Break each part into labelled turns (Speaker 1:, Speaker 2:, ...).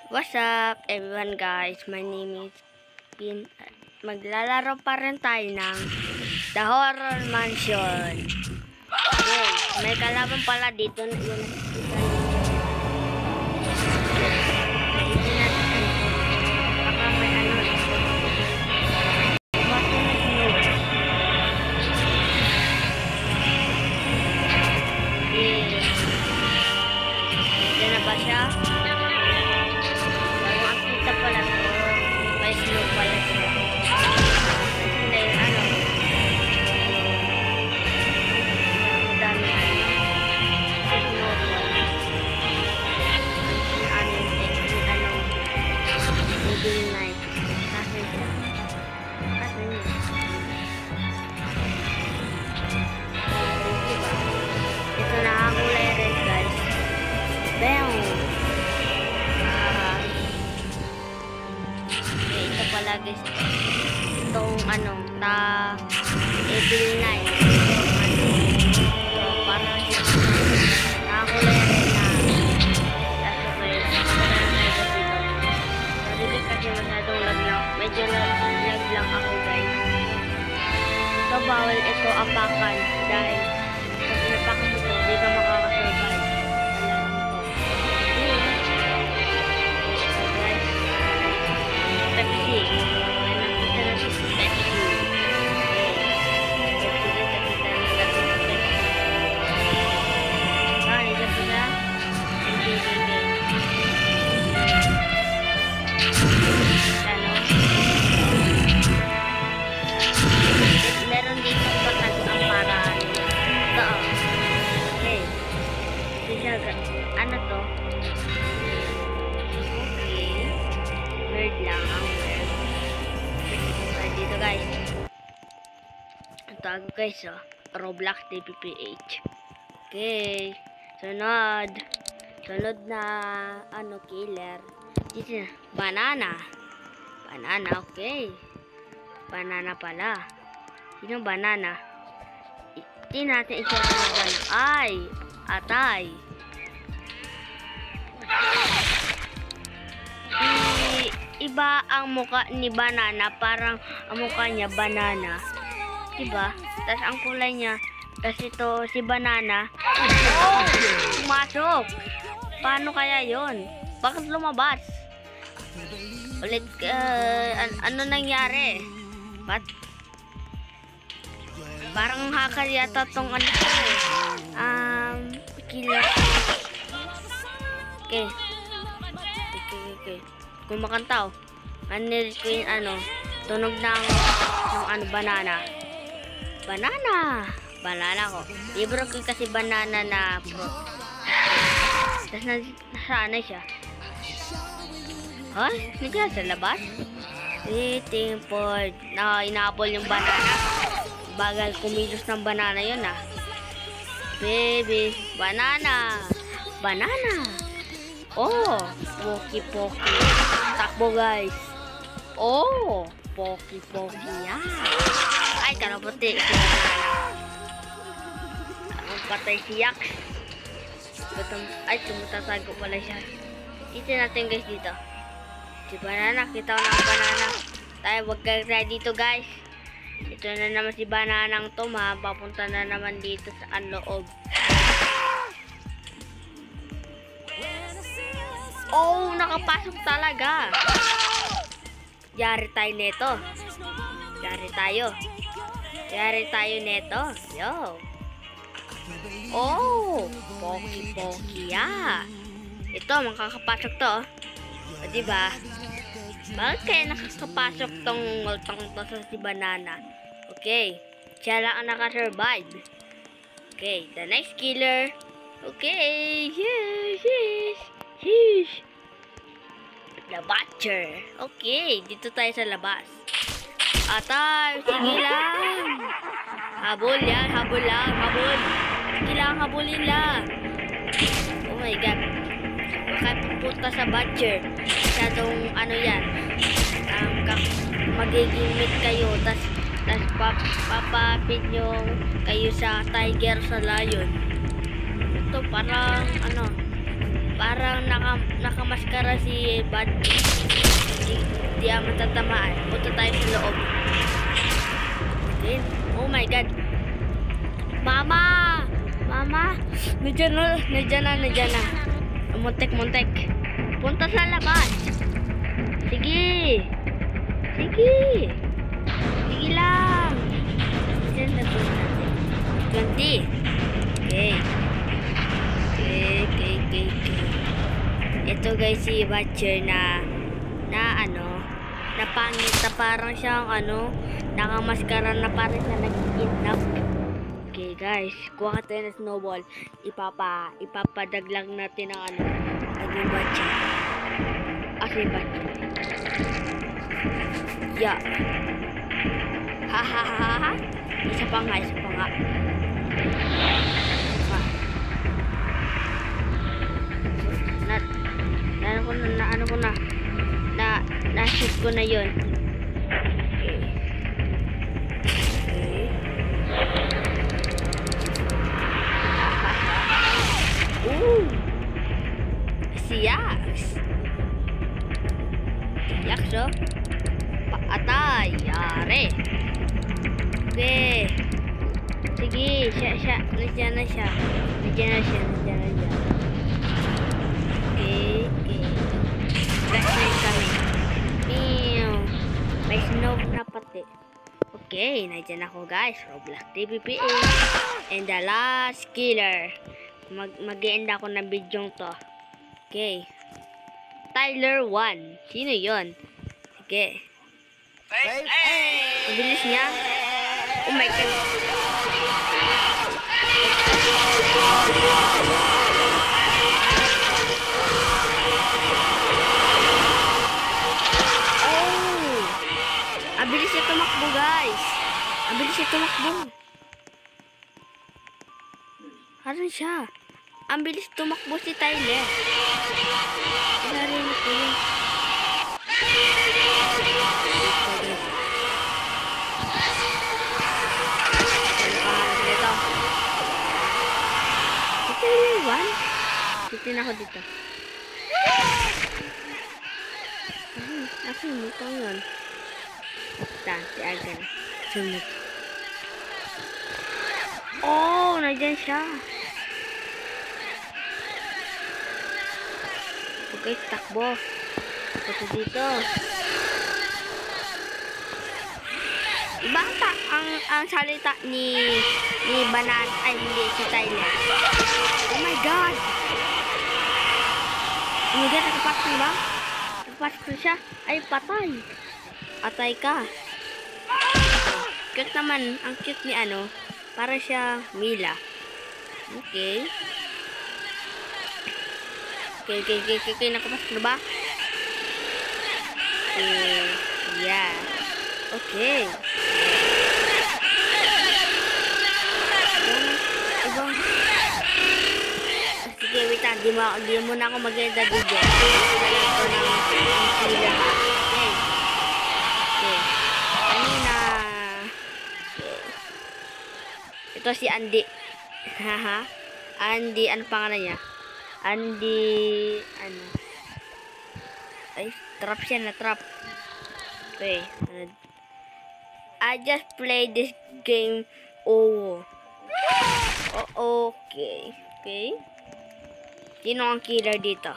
Speaker 1: What's up everyone guys, my name is Pin. Maglalaro pa rin tayo ng The Horror Mansion. Okay, may kalaban pala dito na yun. Baka may ano. Okay. Diyan na ba siya? Pala to, may slow pala siya. Hindi, ano, dami slow pala. Middle night. Kasi siya. Kasi niya. Ito na ang kulay red guys. Bam! Pala guys, itong anong Evil Night. So, parang siya nakakulay rin na sasakoy sarili kasi masyadong lag lang, medyo lag lang ako guys. So bawal ito apakan dahil pag napakan mo ito, hindi ka makakasurvive. Meron dito bakal ang paraan. Ito. Okay. Ano to? Okay. Word lang ang word. Okay, dito guys. Ito ako guys, oh. Roblox DPPH. Okay. Sunod. Sunod na ano, killer. Dito na. Banana. Banana, okay. Banana pala. Sino banana? Hindi natin isa na banana. Ay! Atay! Iba ang muka ni banana. Parang ang mukha niya banana. Diba? Tapos ang kulay niya. Kasi ito si banana. Oh! Pumasok! Paano kaya yon? Bakit lumabas? Ulit, ano nangyari? Ba't? Parang hacker yata tong ano to eh. Killer. Okay. Okay. Kumakanta oh. Manirit ko yung ano, tunog ng ano, banana. Banana ko. Libro ko kasi banana na pro. Tapos nasaan siya? Huh? Nandiyan sa labas? Waiting for inapol yung banana. Bagal kumilos ng banana yun ah. Baby, banana. Oh, poki. Takbo guys. Oh, poki yan. Ay, karaputi. Si banana. Ang patay si Yak. Ay, tumatasago pala siya. Dito natin guys dito. Si banana, kita ko ng banana. Tayo, wag tayo dito guys. Ito na naman si bananang to, papunta na naman dito sa loob. Oh, nakapasok talaga. Yari tayo neto. Yari tayo neto. Yo. Oh, poki ya. Ito, makakapasok to. O, diba? Bakit kaya nakakapasok tong multong to sa si banana? Okay. Siya lang ang nakasurvive. Okay. The next killer. Okay. Yes. The Butcher. Okay. Dito tayo sa labas. Atay. Sige lang. Habol yan. Habol. Sige lang. Habulin lang. Oh my God. Baka pupunta sa Butcher. Masyadong ano yan. Magiging meet kayo. Tas papapit nyo kayo sa tiger sa lion. Ito parang ano, parang nakamaskara si Bad. Hindi matatamaan. Punta tayo sa loob. Okay. Oh my God. Mama! Mama! Nandiyan na. Muntek. Punta sa labas. Sige lang. Diyan na po natin. 20. Okay. Ito guys si Butcher na pangit na parang siyang nakamaskara na parang siya nag-kidnap. Okay guys, kuha tayo ng snowball. Ipapadaglag natin ang naging Butcher. Si Butcher. Yeah. Ha. Isa pa nga. Na-shoot ko na yun. Okay. Siyaks oh. Paatay. Yari. Okay. Sige, siya. Nandiyan na siya. Okay. Flashlight kami. May snow na pati. Okay, nandiyan ako guys. Roblox TVPA. And the last killer. Mag-e-end ako ng video to. Okay. Tyler 1. Sino yon? Sige. Ang bilis niya. Oh my God. Ang bilis niya tumakbo guys. Ano siya? Ang bilis tumakbo si Tyler. Narinig ko yun. Titin ako dito. Asan mo ito yun? Si Agan. Sunod. Oh, nandiyan siya. Okay, takbo. Ito dito. Iba ang salita ni Banan, ay hindi, si Tyler. Oh my God! Oh my God, nakapatay ba? Nakapatay siya. Ay, patay. Atay ka. Cute naman. Ang cute ni para siya Mila. Okay. Okay. Nakapasok na ba? Okay. Yeah. Okay. Sige, wait lang. Di mo na ako mag-edit video. Kailangan ko ng killer ha. Okay. Kanina. Ito si Andy. Haha. Andy, ano pangalan niya? Andy, ay, trap siya na trap. Okay. I just played this game. Oh. Okay. Sino ang killer dito?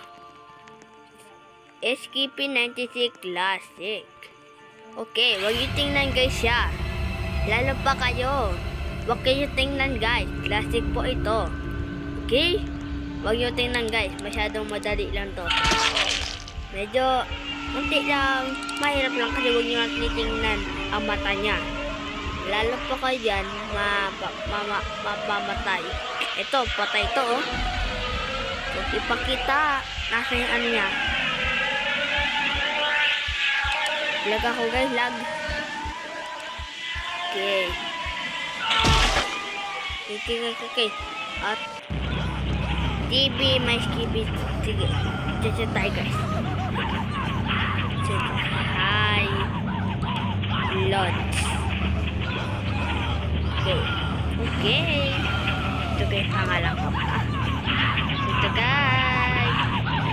Speaker 1: SKP96 Classic. Okay, wag niyo tingnan guys siya. Lalo pa kayo. Wag kayo tingnan guys. Classic po ito. Okay? Wag niyo tingnan guys. Masyadong madali lang to. Medyo unti lang. Mahirap lang kasi wag niyo titingnan ang mata niya. Lalo pa kayo dyan, mapamatay. Ito, patay ito oh. So, ipakita nasa yung niya. Lag ako guys, lag. Okay. At TV, may skibit. Sige, dyan tayo guys. Sige. Hi. Lods. Okay. Ito guys, pangalan ko pa. Ito guys.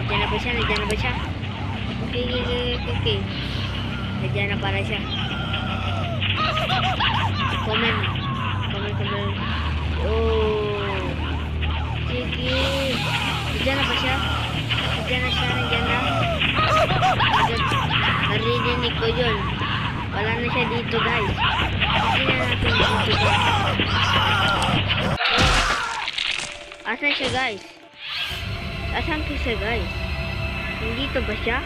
Speaker 1: Nandiyan na ba siya? Nandiyan na ba siya? Okay. Nandiyan na para siya. Comment. Oh. Sige. Nandiyan na ba siya? Nandiyan na. Narinig ko yun. Wala na siya dito, guys. Hindi na natin dito, guys. Asan siya, guys? Asan siya, guys? Nandito ba siya?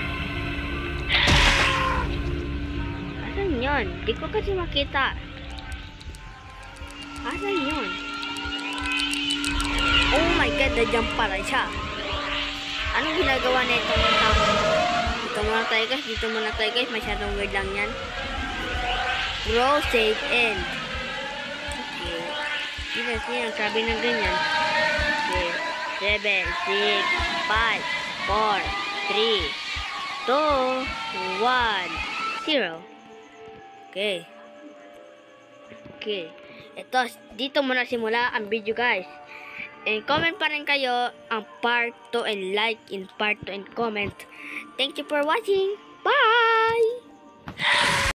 Speaker 1: Asan yun? Di ko kasi makita. Asan yun? Oh my god, nandiyan pala siya. Anong ginagawa na itong tao? Dito muna tayo guys. Masyadong weird lang yan. Grow, save, end. Okay. Sige, sabi ng ganyan. Okay. 7, 6, 5, 4, 3, 2, 1, 0. Okay. Ito, dito muna simula ang video guys. And comment pa rin kayo ang part 2 and like in part 2 and comment. Thank you for watching. Bye!